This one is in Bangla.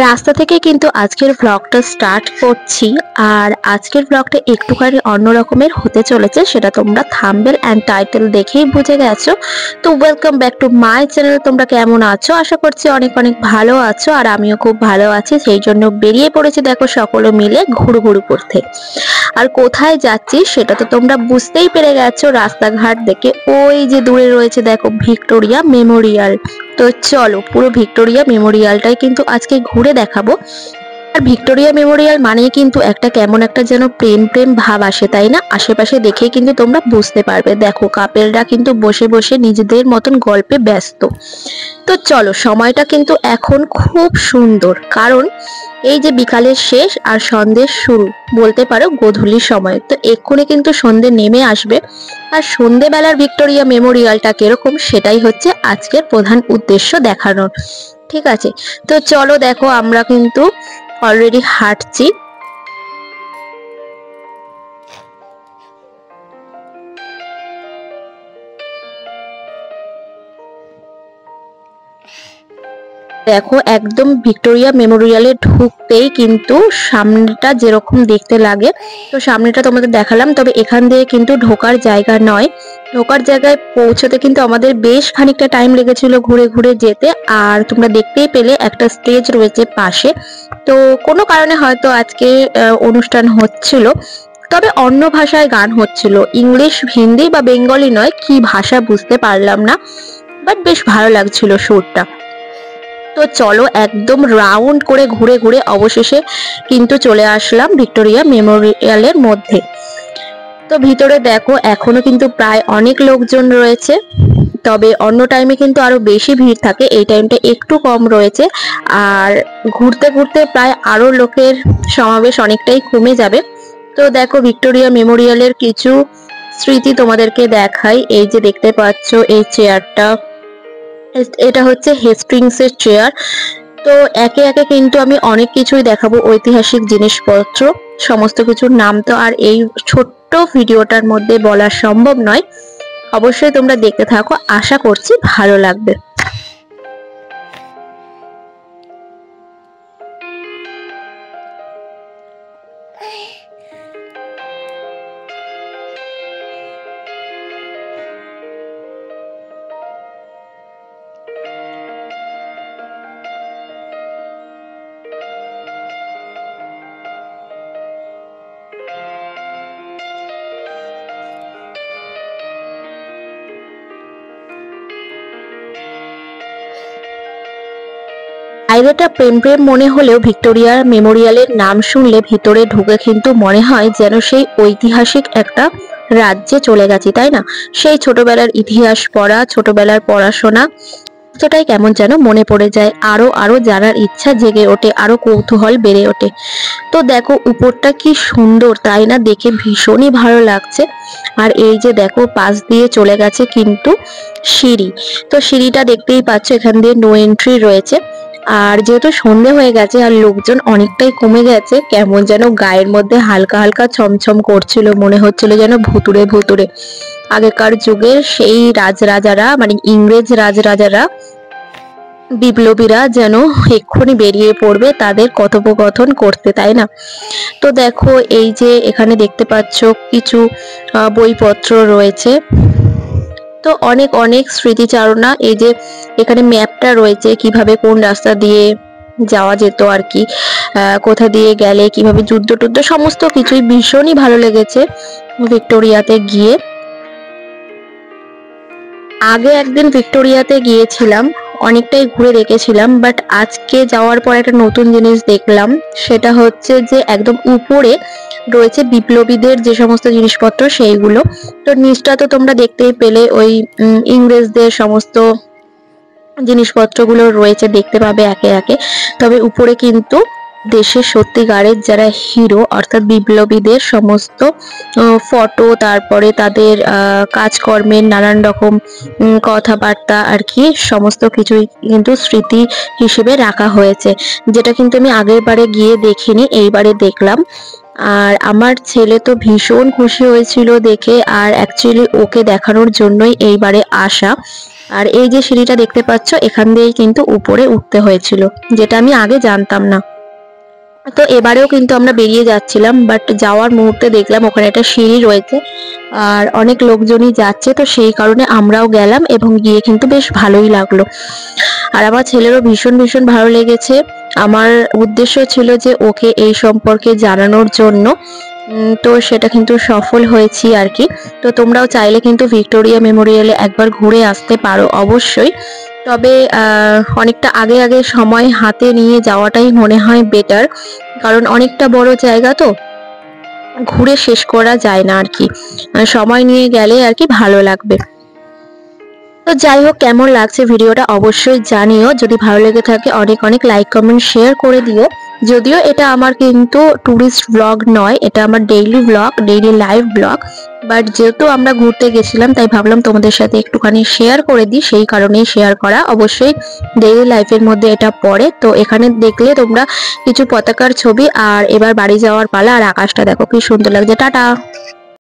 রাস্তা থেকে কিন্তু আজকের ব্লগটা স্টার্ট করছি। আর আজকের ব্লগটা একটুখানি অন্য রকমের হতে চলেছে, সেটা তোমরা থাম্বনেল এন্ড টাইটেল দেখেই বুঝে গেছো। তো welcome back to my channel. তোমরা কেমন আছো? আশা করছি অনেক অনেক ভালো আছো, আর আমিও খুব ভালো আছি। সেই জন্য বেরিয়ে পড়েছি দেখো সকলে মিলে ঘুরু করতে। আর কোথায় যাচ্ছি সেটা তো তোমরা বুঝতেই পেরে গেছো রাস্তাঘাট দেখে। ওই যে দূরে রয়েছে দেখো ভিক্টোরিয়া মেমোরিয়াল। তো চলো পুরো ভিক্টোরিয়া মেমোরিয়ালটাই কিন্তু আজকে ঘুরে দেখাবো। আর ভিক্টোরিয়া মেমোরিয়াল মানেই কিন্তু একটা কেমন একটা যেন প্রেম প্রেম ভাব আসে, তাই না? আশেপাশে দেখেই কিন্তু তোমরা বুঝতে পারবে। দেখো কাপেলরা কিন্তু বসে বসে নিজেদের মতন গল্পে ব্যস্ত। তো চলো, সময়টা কিন্তু এখন খুব সুন্দর, কারণ এই যে বিকালের শেষ আর সন্ধ্যের শুরু, বলতে পারো গোধূলির সময়। তো এক্ষুনি কিন্তু সন্ধ্যে নেমে আসবে। আর সন্ধ্যেবেলার ভিক্টোরিয়া মেমোরিয়ালটা কিরকম, সেটাই হচ্ছে আজকের প্রধান উদ্দেশ্য দেখানোর। ঠিক আছে, তো চলো দেখো আমরা কিন্তু অলরেডি হাঁটছি। দেখো একদম ভিক্টোরিয়া মেমোরিয়ালে ঢুকতেই কিন্তু সামনেটা যেরকম দেখতে লাগে, তো সামনেটা তোমাদের দেখালাম। তবে এখান দিয়ে কিন্তু ঢোকার জায়গা নয়, ঢোকার জায়গায় পৌঁছতে কিন্তু আমাদের বেশ খানিকটা টাইম লেগেছিল ঘুরে ঘুরে যেতে। আর তোমরা দেখতেই পেলে একটা স্টেজ রয়েছে পাশে। তো কোনো কারণে হয়তো আজকে অনুষ্ঠান হচ্ছিল, তবে অন্য ভাষায় গান হচ্ছিল, ইংলিশ হিন্দি বা বেঙ্গলি নয়, কি ভাষা বুঝতে পারলাম না, বাট বেশ ভালো লাগছিল সুরটা। তো চলো একদম রাউন্ড করে ঘুরে ঘুরে অবশেষে কিন্তু চলে আসলাম ভিক্টোরিয়া মেমোরিয়ালের মধ্যে। তো ভিতরে দেখো এখনো কিন্তু প্রায় অনেক লোকজন রয়েছে, তবে অন্য টাইমে কিন্তু আরো বেশি ভিড় থাকে, এই টাইমটা একটু কম রয়েছে। আর ঘুরতে ঘুরতে প্রায় আরো লোকের সমাবেশ অনেকটাই কমে যাবে। তো দেখো ভিক্টোরিয়া মেমোরিয়ালের কিছু স্মৃতি তোমাদেরকে দেখাই। এই যে দেখতে পাচ্ছ এই চেয়ারটা, এটা হচ্ছে হেস্টিংস এর চেয়ার। তো একে একে কিন্তু আমি অনেক কিছুই দেখাবো, ঐতিহাসিক জিনিসপত্র, সমস্ত কিছুর নাম তো আর এই ছোট্ট ভিডিওটার মধ্যে বলা সম্ভব নয়। অবশ্যই তোমরা দেখতে থাকো, আশা করছি ভালো লাগবে। বাইরেটা প্রেম প্রেম মনে হলেও ভিক্টোরিয়া মেমোরিয়ালের নাম শুনলে ভিতরে ঢুকে কিন্তু মনে হয় যেন সেই ঐতিহাসিক একটা রাজ্যে চলে গেছি, তাই না? সেই ছোটবেলার ইতিহাস পড়া, ছোটবেলার পড়াশোনা, এতটাই কেমন যেন মনে পড়ে যায়। আরো আরো জানার ইচ্ছা জেগে ওঠে, আরো কৌতূহল বেড়ে ওঠে। তো দেখো উপরটা কি সুন্দর, তাই না? দেখে ভীষণই ভালো লাগছে। আর এই যে দেখো পাশ দিয়ে চলে গেছে কিন্তু সিঁড়ি। তো সিঁড়িটা দেখতেই পাচ্ছ, এখান দিয়ে নো এন্ট্রি রয়েছে। আর যেহেতু সন্ধে হয়ে গেছে আর লোকজন অনেকটাই কমে গেছে, কেমন যেন গায়ের মধ্যে হালকা হালকা ছমছম করছিল, মনে হচ্ছিল যেন ভুতুড়ে ভুতুড়ে আগেকার যুগের সেই রাজরাজারা, মানে ইংরেজ রাজরাজারা, বিপ্লবীরা যেন এক্ষুনি বেরিয়ে পড়বে তাদের কথোপকথন করতে, তাই না? তো দেখো এই যে এখানে দেখতে পাচ্ছ কিছু বইপত্র রয়েছে। তো অনেক অনেক স্মৃতিচারণা। এই যে এখানে ম্যাপটা রয়েছে, কিভাবে কোন রাস্তা দিয়ে যাওয়া যেত আর কি, কোথা দিয়ে গেলে কিভাবে যুদ্ধ টুদ্ধ, সমস্ত কিছুই ভীষণই ভালো লেগেছে ভিক্টোরিয়াতে গিয়ে। আগে একদিন ভিক্টোরিয়াতে গিয়েছিলাম, অনেকটাই ঘুরে দেখেছিলাম, বাট আজকে যাওয়ার পর একটা নতুন জিনিস দেখলাম। সেটা হচ্ছে যে একদম উপরে রয়েছে বিপ্লবীদের যে সমস্ত জিনিসপত্র সেইগুলো। তো নিচটা তো তোমরা দেখতেই পেলে, ওই ইংরেজদের সমস্ত জিনিসপত্রগুলো রয়েছে, দেখতে পাবে একে একে। তবে উপরে কিন্তু দেশের সত্যিকারের যারা হিরো অর্থাৎ বিপ্লবীদের সমস্ত ফটো, তারপরে তাদের কাজকর্মের নানান রকম কথাবার্তা আর কি, সমস্ত কিছুই কিন্তু স্মৃতি হিসেবে রাখা হয়েছে, যেটা কিন্তু আমি আগের বারে গিয়ে দেখিনি, এইবারে দেখলাম। আর আমার ছেলে তো ভীষণ খুশি হয়েছিল দেখে, আর অ্যাকচুয়ালি ওকে দেখানোর জন্যই এইবারে আসা। আর এই যে সিঁড়িটা দেখতে পাচ্ছ, এখান দিয়েই কিন্তু উপরে উঠতে হয়েছিল, যেটা আমি আগে জানতাম না। তো এবারেও কিন্তু আমরা বেরিয়ে যাচ্ছিলাম, বাট যাওয়ার মুহূর্তে দেখলাম ওখানে একটা সিঁড়ি রয়েছে আর অনেক লোকজনই যাচ্ছে, তো সেই কারণে আমরাও গেলাম এবং গিয়ে কিন্তু বেশ ভালোই লাগলো। আর আমার ছেলেরও ভীষণ ভীষণ ভালো লেগেছে। আমার উদ্দেশ্য ছিল যে ওকে এই সম্পর্কে জানানোর জন্য, তো সেটা কিন্তু সফল হয়েছি আর কি। তো তোমরাও চাইলে কিন্তু ভিক্টোরিয়া মেমোরিয়ালে একবার ঘুরে আসতে পারো অবশ্যই। তবে অনেকটা আগে আগে সময় হাতে নিয়ে যাওয়াটাই মনে হয় বেটার, কারণ অনেকটা বড় জায়গা তো ঘুরে শেষ করা যায় না আর কি। সময় নিয়ে গেলে আর কি ভালো লাগবে। তো যাই হোক, কেমন লাগছে ভিডিওটা অবশ্যই জানিও। যদি ভালো লেগে থাকে অনেক অনেক লাইক কমেন্ট শেয়ার করে দিও। যদিও এটা আমার কিন্তু ট্যুরিস্ট ব্লগ নয়, এটা আমার daily blog, daily live blog, but যেহেতু আমরা ঘুরতে গেছিলাম তাই ভাবলাম তোমাদের সাথে একটুখানি শেয়ার করে দিই, সেই কারণেই শেয়ার করা। অবশ্যই ডেইলি লাইফের মধ্যে এটা পড়ে। তো এখানে দেখলে তোমরা কিছু পতাকার ছবি। আর এবার বাড়ি যাওয়ার পালা। আর আকাশটা দেখো কি সুন্দর লাগছে। টাটা।